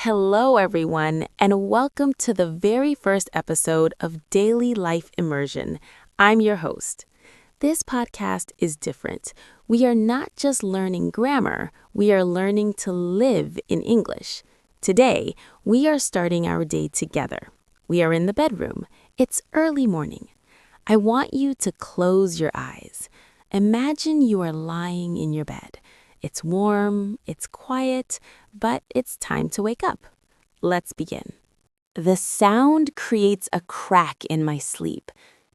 Hello, everyone, and welcome to the very first episode of Daily Life Immersion. I'm your host. This podcast is different. We are not just learning grammar, we are learning to live in English. Today, we are starting our day together. We are in the bedroom. It's early morning. I want you to close your eyes. Imagine you are lying in your bed. It's warm, it's quiet, but it's time to wake up. Let's begin. The sound creates a crack in my sleep.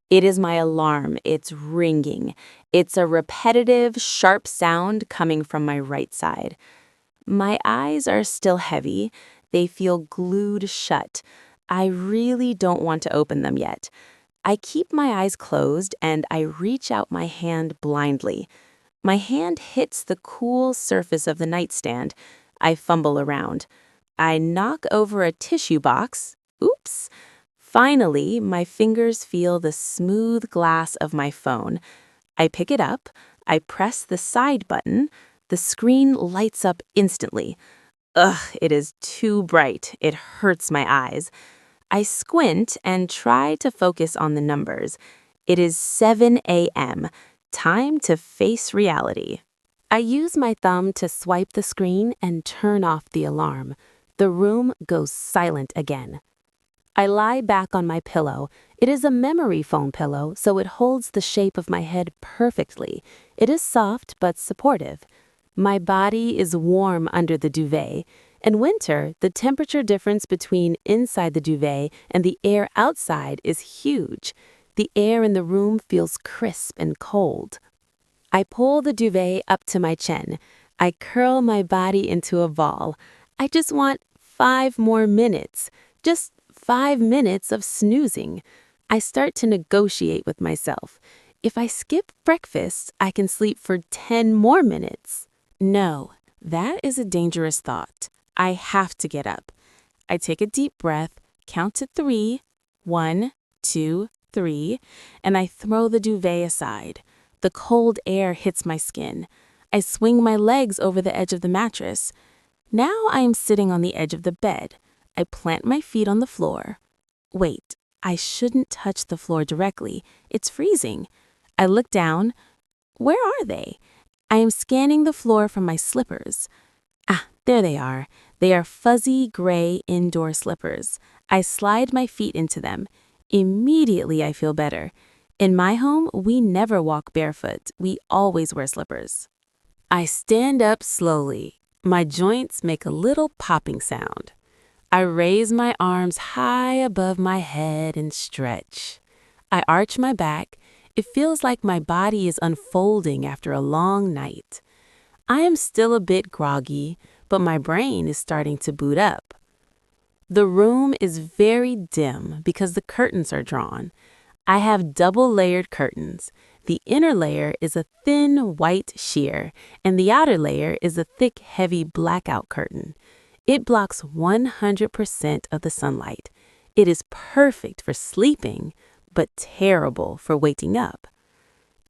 It is my alarm. It's ringing. It's a repetitive, sharp sound coming from my right side. My eyes are still heavy. They feel glued shut. I really don't want to open them yet. I keep my eyes closed and I reach out my hand blindly. My hand hits the cool surface of the nightstand. I fumble around. I knock over a tissue box. Oops. Finally, my fingers feel the smooth glass of my phone. I pick it up. I press the side button. The screen lights up instantly. Ugh, it is too bright. It hurts my eyes. I squint and try to focus on the numbers. It is 7 a.m. Time to face reality. I use my thumb to swipe the screen and turn off the alarm. The room goes silent again. I lie back on my pillow. It is a memory foam pillow, so it holds the shape of my head perfectly. It is soft but supportive. My body is warm under the duvet. In winter, the temperature difference between inside the duvet and the air outside is huge. The air in the room feels crisp and cold. I pull the duvet up to my chin. I curl my body into a ball. I just want 5 more minutes. Just 5 minutes of snoozing. I start to negotiate with myself. If I skip breakfast, I can sleep for 10 more minutes. No, that is a dangerous thought. I have to get up. I take a deep breath, count to 3, 1, 2, 3, and I throw the duvet aside. The cold air hits my skin. I swing my legs over the edge of the mattress. Now I am sitting on the edge of the bed. I plant my feet on the floor. Wait, I shouldn't touch the floor directly. It's freezing. I look down. Where are they? I am scanning the floor for my slippers. Ah, there they are. They are fuzzy gray indoor slippers. I slide my feet into them. Immediately I feel better. In my home, we never walk barefoot. We always wear slippers. I stand up slowly. My joints make a little popping sound. I raise my arms high above my head and stretch. I arch my back. It feels like my body is unfolding after a long night. I am still a bit groggy, but my brain is starting to boot up. The room is very dim because the curtains are drawn. I have double-layered curtains. The inner layer is a thin white sheer, and the outer layer is a thick, heavy blackout curtain. It blocks 100% of the sunlight. It is perfect for sleeping, but terrible for waking up.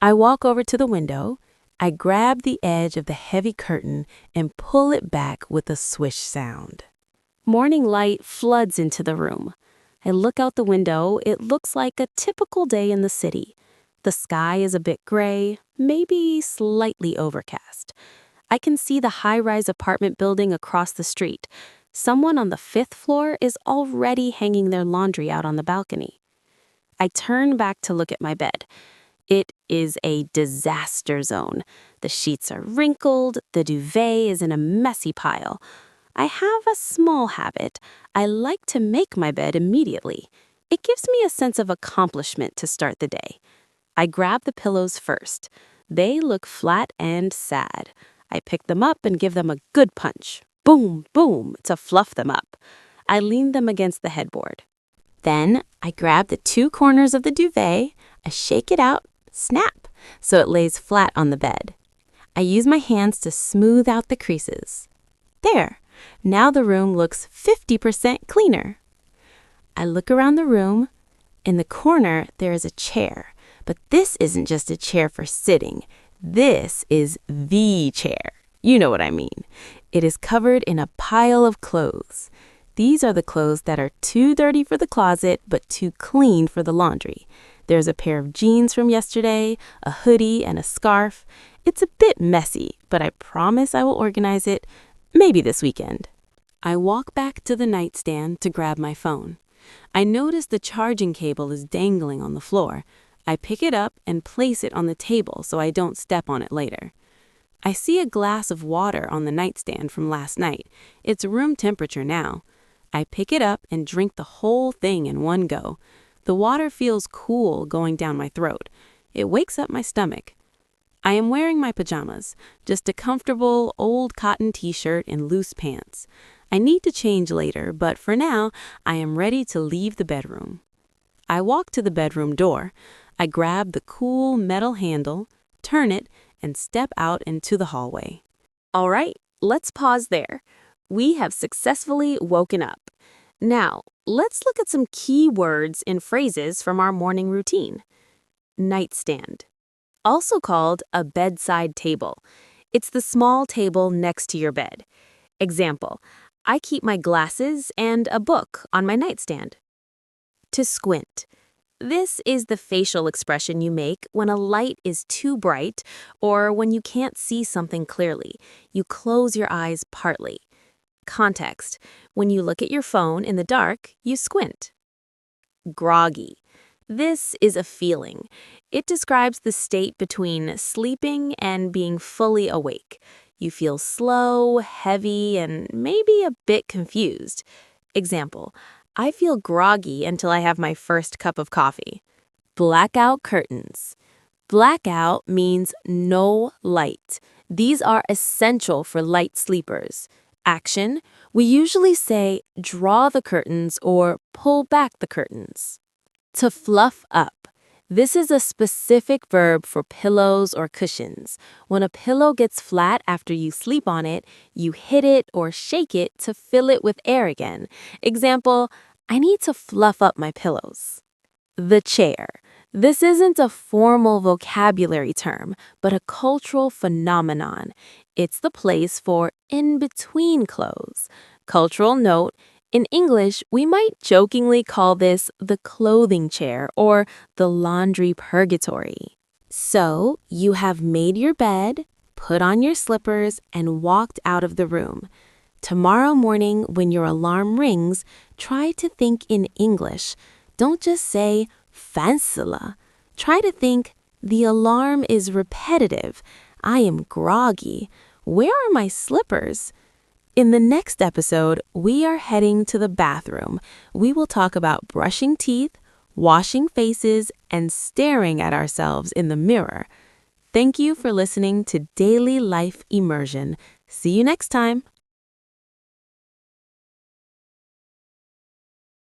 I walk over to the window. I grab the edge of the heavy curtain and pull it back with a swish sound. Morning light floods into the room. I look out the window. It looks like a typical day in the city. The sky is a bit gray, maybe slightly overcast. I can see the high-rise apartment building across the street. Someone on the 5th floor is already hanging their laundry out on the balcony. I turn back to look at my bed. It is a disaster zone. The sheets are wrinkled. The duvet is in a messy pile. I have a small habit. I like to make my bed immediately. It gives me a sense of accomplishment to start the day. I grab the pillows first. They look flat and sad. I pick them up and give them a good punch. Boom, boom, to fluff them up. I lean them against the headboard. Then I grab the 2 corners of the duvet. I shake it out, snap, so it lays flat on the bed. I use my hands to smooth out the creases. There. Now the room looks 50% cleaner. I look around the room. In the corner, there is a chair. But this isn't just a chair for sitting. This is the chair. You know what I mean. It is covered in a pile of clothes. These are the clothes that are too dirty for the closet but too clean for the laundry. There's a pair of jeans from yesterday, a hoodie, and a scarf. It's a bit messy, but I promise I will organize it, maybe this weekend. I walk back to the nightstand to grab my phone. I notice the charging cable is dangling on the floor. I pick it up and place it on the table so I don't step on it later. I see a glass of water on the nightstand from last night. It's room temperature now. I pick it up and drink the whole thing in one go. The water feels cool going down my throat. It wakes up my stomach. I am wearing my pajamas, just a comfortable old cotton t-shirt and loose pants. I need to change later, but for now, I am ready to leave the bedroom. I walk to the bedroom door. I grab the cool metal handle, turn it, and step out into the hallway. All right, let's pause there. We have successfully woken up. Now, let's look at some key words and phrases from our morning routine. Nightstand, also called a bedside table. It's the small table next to your bed. Example, I keep my glasses and a book on my nightstand. To squint. This is the facial expression you make when a light is too bright or when you can't see something clearly. You close your eyes partly. Context. When you look at your phone in the dark, you squint. Groggy. This is a feeling. It describes the state between sleeping and being fully awake. You feel slow, heavy, and maybe a bit confused. Example, I feel groggy until I have my first cup of coffee. Blackout curtains. Blackout means no light. These are essential for light sleepers. Action, we usually say draw the curtains or pull back the curtains. To fluff up. This is a specific verb for pillows or cushions. When a pillow gets flat after you sleep on it, you hit it or shake it to fill it with air again. Example, I need to fluff up my pillows. The chair. This isn't a formal vocabulary term, but a cultural phenomenon. It's the place for in-between clothes. Cultural note, in English, we might jokingly call this the clothing chair or the laundry purgatory. So, you have made your bed, put on your slippers, and walked out of the room. Tomorrow morning, when your alarm rings, try to think in English. Don't just say, "Fansila." Try to think, the alarm is repetitive. I am groggy. Where are my slippers? In the next episode, we are heading to the bathroom. We will talk about brushing teeth, washing faces, and staring at ourselves in the mirror. Thank you for listening to Daily Life Immersion. See you next time.